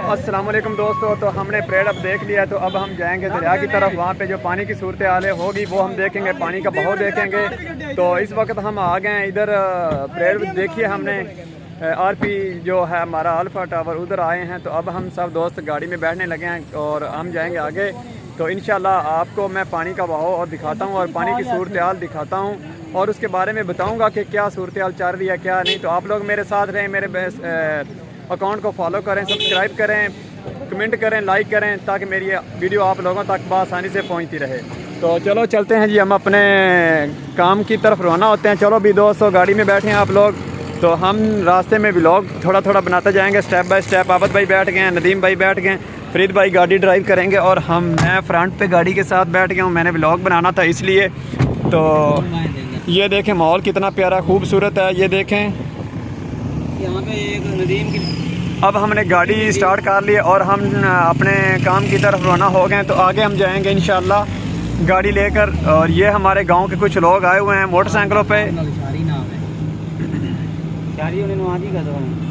अस्सलाम वालेकुम दोस्तों, तो हमने परेड अब देख लिया, तो अब हम जाएंगे दरिया की तरफ। वहाँ पे जो पानी की सूरत हाल होगी वो हम देखेंगे, पानी का बहाव देखेंगे। तो इस वक्त हम आ गए हैं इधर। परेड देखिए हमने आरपी जो है हमारा अल्फा टावर उधर आए हैं। तो अब हम सब दोस्त गाड़ी में बैठने लगे हैं और हम जाएंगे आगे। तो इंशाल्लाह आपको मैं पानी का बहाव और दिखाता हूँ और पानी की सूरत हाल दिखाता हूँ और उसके बारे में बताऊँगा कि क्या सूरत हाल चल रही है क्या नहीं। तो आप लोग मेरे साथ रहें, मेरे अकाउंट को फॉलो करें, सब्सक्राइब करें, कमेंट करें, लाइक करें, ताकि मेरी वीडियो आप लोगों तक बआसानी से पहुंचती रहे। तो चलो चलते हैं जी, हम अपने काम की तरफ रवाना होते हैं। चलो भी दोस्तों, गाड़ी में बैठे हैं आप लोग। तो हम रास्ते में व्लॉग थोड़ा थोड़ा बनाते जाएंगे, स्टेप बाय स्टेप। आबद भाई बैठ गए हैं, नदीम भाई बैठ गए, फरीद भाई गाड़ी ड्राइव करेंगे और मैं फ्रंट पे गाड़ी के साथ बैठ गया हूँ। मैंने व्लॉग बनाना था इसलिए। तो ये देखें माहौल कितना प्यारा खूबसूरत है, ये देखें यहाँ पे एक नदीम की। अब हमने गाड़ी स्टार्ट कर ली और हम अपने काम की तरफ रवाना हो गए। तो आगे हम जाएंगे इंशाल्लाह गाड़ी लेकर। और ये हमारे गांव के कुछ लोग आए हुए हैं मोटरसाइकिलों पे।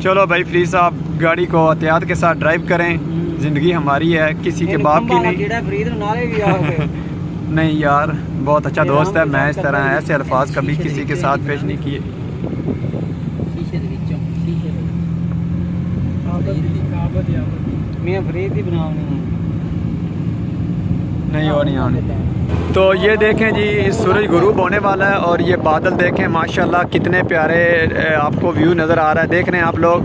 चलो भाई प्लीज़ आप गाड़ी को एहतियात के साथ ड्राइव करें, ज़िंदगी हमारी है, किसी के बाप की नहीं। नहीं यार, बहुत अच्छा दोस्त है। मैं इस तरह ऐसे अल्फाज कभी किसी के साथ पेश नहीं किए। नहीं वो नहीं आने। तो ये देखें जी, सूरज गुरूब होने वाला है और ये बादल देखें माशाल्लाह कितने प्यारे आपको व्यू नज़र आ रहा है, देख रहे हैं आप लोग।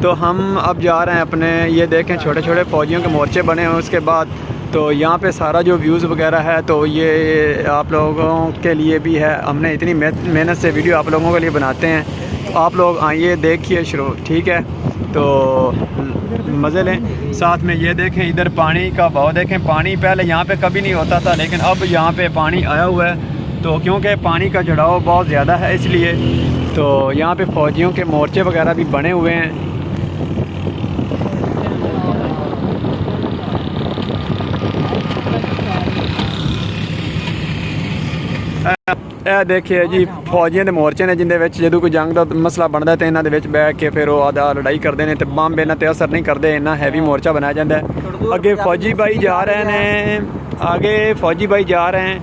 तो हम अब जा रहे हैं अपने, ये देखें छोटे छोटे फौजियों के मोर्चे बने हैं। उसके बाद तो यहाँ पे सारा जो व्यूज़ वगैरह है तो ये आप लोगों के लिए भी है। हमने इतनी मेहनत से वीडियो आप लोगों के लिए बनाते हैं, तो आप लोग आइए देखिए शुरू, ठीक है। तो मज़े लें साथ में। ये देखें इधर पानी का बहाव देखें। पानी पहले यहाँ पे कभी नहीं होता था, लेकिन अब यहाँ पे पानी आया हुआ है। तो क्योंकि पानी का चढ़ाव बहुत ज़्यादा है इसलिए तो यहाँ पे फ़ौजियों के मोर्चे वगैरह भी बने हुए हैं। देखिए जी, फौजियों के मोर्चे ने जिंदे विच जदों कोई जंग का मसला बनता तो इन्हों के बैठ के फिर वो आदा लड़ाई करते हैं। तो बंब इन्हों पर असर नहीं करते, इन्ना हैवी मोर्चा बनाया जाता है। अगे फौजी भाई जा रहे हैं, आगे फौजी भाई जा रहे हैं,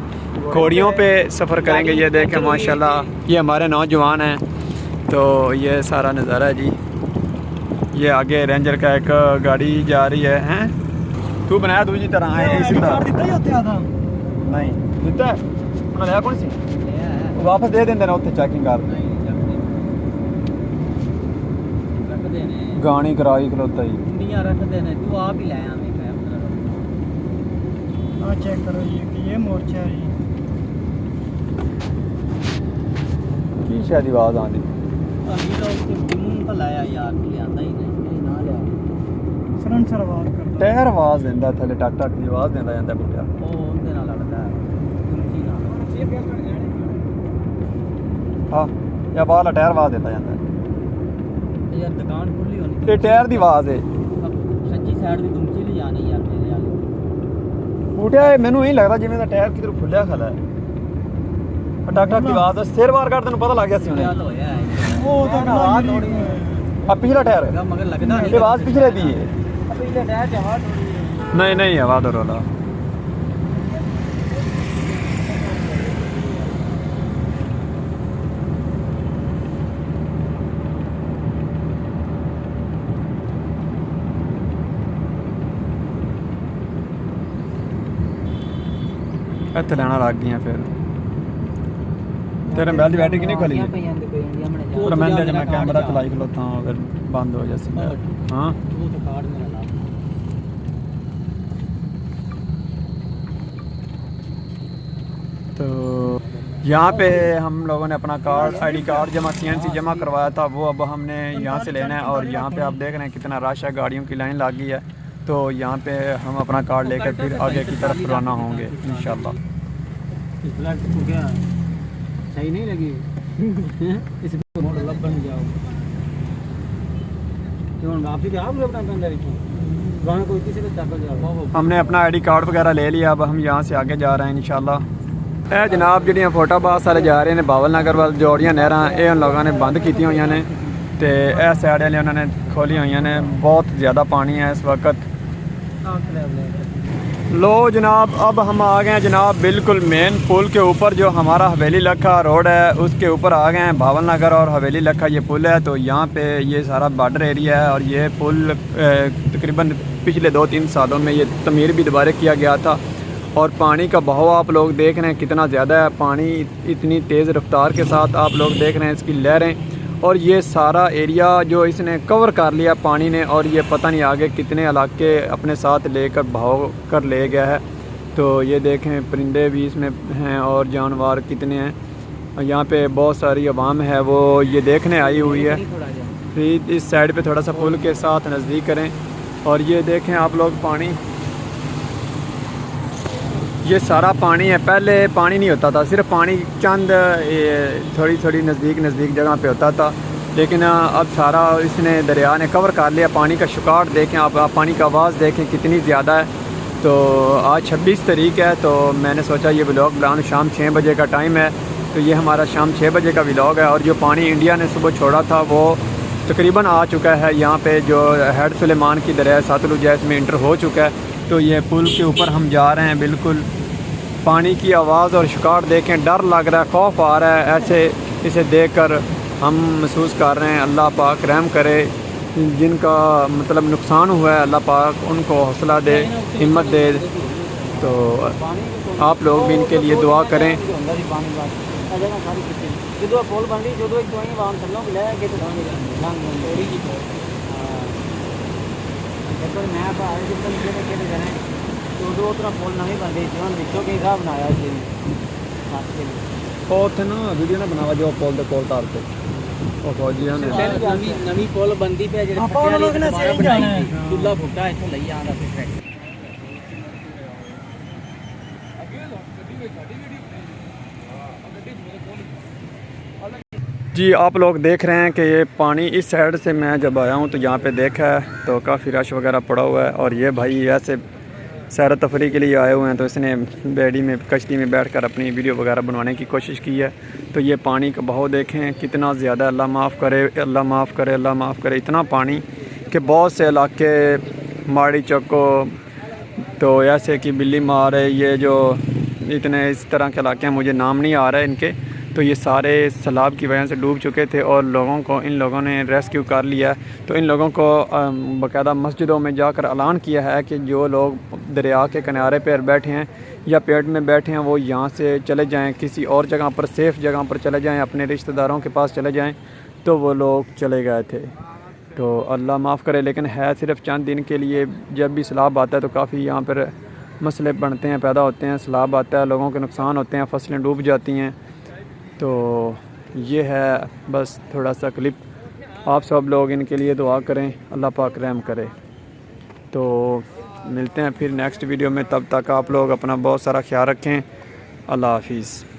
घोड़ियों पे सफ़र करेंगे। ये देखें माशाल्लाह ये हमारे नौजवान हैं। तो ये सारा नज़ारा है जी। ये आगे रेंजर का एक गाड़ी जा रही है। हैं तू बनाया दूजी तरह है नहीं दिता है कौन सी वापस दे देंगे ना, उत्थे चेकिंग कर गानी कराई खलोता ही रख देने, तू आप ही ले चेक करो ये मोर्चा है की शायद आवाज आती टायर आवाज देंदा, थले टक टक की आवाज देंदा जांदा बुढ़ा। हाँ या बाहर टायर आवाज देता जाता है यार, दुकान खुली होनी ते टायर दी आवाज है। सच्ची साइड दी तुमची ले जानी यार, मेरे वाले बूटिया मैनू यही लगता जिवें दा टायर किधर खुलिया खला है। टक टक की आवाज सिर बार कर, तेन पता लग गया सी हुणे वो तो हाथ थोड़ी अब पिछला टायर मगर लगदा नहीं, आवाज पिछले दी है। पिछले टायर से हाथ थोड़ी नहीं नहीं आवाज और वाला इत्थे लैना लग गई फिर तेरे मोबाइल की बैटरी नहीं खोली और मैं जब मैं कैमरा चलाई खलोता हूँ फिर बंद हो जाए। हाँ तो यहाँ पे हम लोगों ने अपना कार्ड आईडी कार्ड जमा CNC जमा करवाया था, वो अब हमने यहाँ से लेना है। और यहाँ पे आप देख रहे हैं कितना रश है, गाड़ियों की लाइन लग गई है। तो यहाँ पे हम अपना कार्ड लेकर फिर आगे की तरफ रवाना होंगे इंशाल्लाह। सही नहीं लगी इस बन जाओ हमने अपना आईडी कार्ड वगैरह ले लिया, अब हम यहाँ से आगे जा रहे हैं इंशाल्लाह। जनाब जी फोटाबाद सारे जा रहे हैं बावल नगर वाल जोड़ियाँ नहर ये उन लोगों ने बंद की हुई ने। तो यह साइड वाले उन्होंने खोली हुई ने, बहुत ज़्यादा पानी है इस वक्त। लो जनाब, अब हम आ गए हैं जनाब बिल्कुल मेन पुल के ऊपर, जो हमारा हवेली लखा रोड है उसके ऊपर आ गए हैं। भावल नगर और हवेली लखा ये पुल है। तो यहाँ पे ये सारा बॉर्डर एरिया है और ये पुल तकरीबन पिछले 2-3 सालों में ये तमीर भी दोबारा किया गया था। और पानी का बहाव आप लोग देख रहे हैं कितना ज़्यादा है, पानी इतनी तेज़ रफ्तार के साथ आप लोग देख रहे हैं इसकी लहरें। और ये सारा एरिया जो इसने कवर कर लिया पानी ने, और ये पता नहीं आगे कितने इलाके अपने साथ लेकर बहाव कर ले गया है। तो ये देखें परिंदे भी इसमें हैं और जानवर कितने हैं। और यहाँ पे बहुत सारी आवाम है वो ये देखने आई हुई है। फिर इस साइड पे थोड़ा सा पुल के साथ नज़दीक करें और ये देखें आप लोग पानी, ये सारा पानी है। पहले पानी नहीं होता था, सिर्फ पानी चंद थोड़ी थोड़ी नज़दीक जगह पे होता था, लेकिन अब सारा इसने दरिया ने कवर कर लिया। पानी का शुकाट देखें आप पानी का आवाज़ देखें कितनी ज़्यादा है। तो आज 26 तारीख है, तो मैंने सोचा ये व्लॉग बनाऊं। शाम 6 बजे का टाइम है, तो ये हमारा शाम 6 बजे का व्लॉग है। और जो पानी इंडिया ने सुबह छोड़ा था वो तकरीबन आ चुका है। यहाँ पे जो हेड सुलेमान की दरिया सतलुज है इसमें इंटर हो चुका है। तो ये पुल के ऊपर हम जा रहे हैं। बिल्कुल पानी की आवाज़ और शिकार देखें, डर लग रहा है, खौफ आ रहा है। ऐसे इसे देखकर हम महसूस कर रहे हैं। अल्लाह पाक रहम करे, जिनका मतलब नुकसान हुआ है अल्लाह पाक उनको हौसला दे, हिम्मत दे। तो आप लोग भी इनके लिए दुआ करें। वीडियो ना बनावा जो पोल दे कोल तार पे ओ फौजियां ने नवी पोल बनदी पे जेड़े फटे वाली दोबारा बनाई चुल्ला फुटा इथों लई आंदा फिर। जी आप लोग देख रहे हैं कि ये पानी इस साइड से मैं जब आया हूँ तो यहाँ पे देखा है तो काफ़ी रश वगैरह पड़ा हुआ है। और ये भाई ऐसे सैर तफरी के लिए आए हुए हैं, तो इसने बेड़ी में कश्ती में बैठकर अपनी वीडियो वगैरह बनवाने की कोशिश की है। तो ये पानी का बहाव देखें कितना ज़्यादा, अल्लाह माफ़ करे, अल्लाह माफ़ करे, अल्लाह माफ़ करे। इतना पानी कि बहुत से इलाके माड़ी चक्को तो ऐसे कि बिल्ली मार है, ये जो इतने इस तरह के इलाके हैं, मुझे नाम नहीं आ रहा है इनके। तो ये सारे सैलाब की वजह से डूब चुके थे और इन लोगों ने रेस्क्यू कर लिया। तो इन लोगों को बाकायदा मस्जिदों में जाकर ऐलान किया है कि जो लोग दरिया के किनारे पर बैठे हैं या पेड़ में बैठे हैं वो यहाँ से चले जाएं, किसी और जगह पर सेफ़ जगह पर चले जाएं, अपने रिश्तेदारों के पास चले जाएं। तो वो लोग चले गए थे। तो अल्लाह माफ़ करे, लेकिन है सिर्फ चंद दिन के लिए। जब भी सैलाब आता है तो काफ़ी यहाँ पर मसले बनते हैं, पैदा होते हैं। सैलाब आता है, लोगों के नुकसान होते हैं, फसलें डूब जाती हैं। तो ये है बस थोड़ा सा क्लिप। आप सब लोग इनके लिए दुआ करें, अल्लाह पाक रहम करे। तो मिलते हैं फिर नेक्स्ट वीडियो में, तब तक आप लोग अपना बहुत सारा ख्याल रखें। अल्लाह हाफिज़।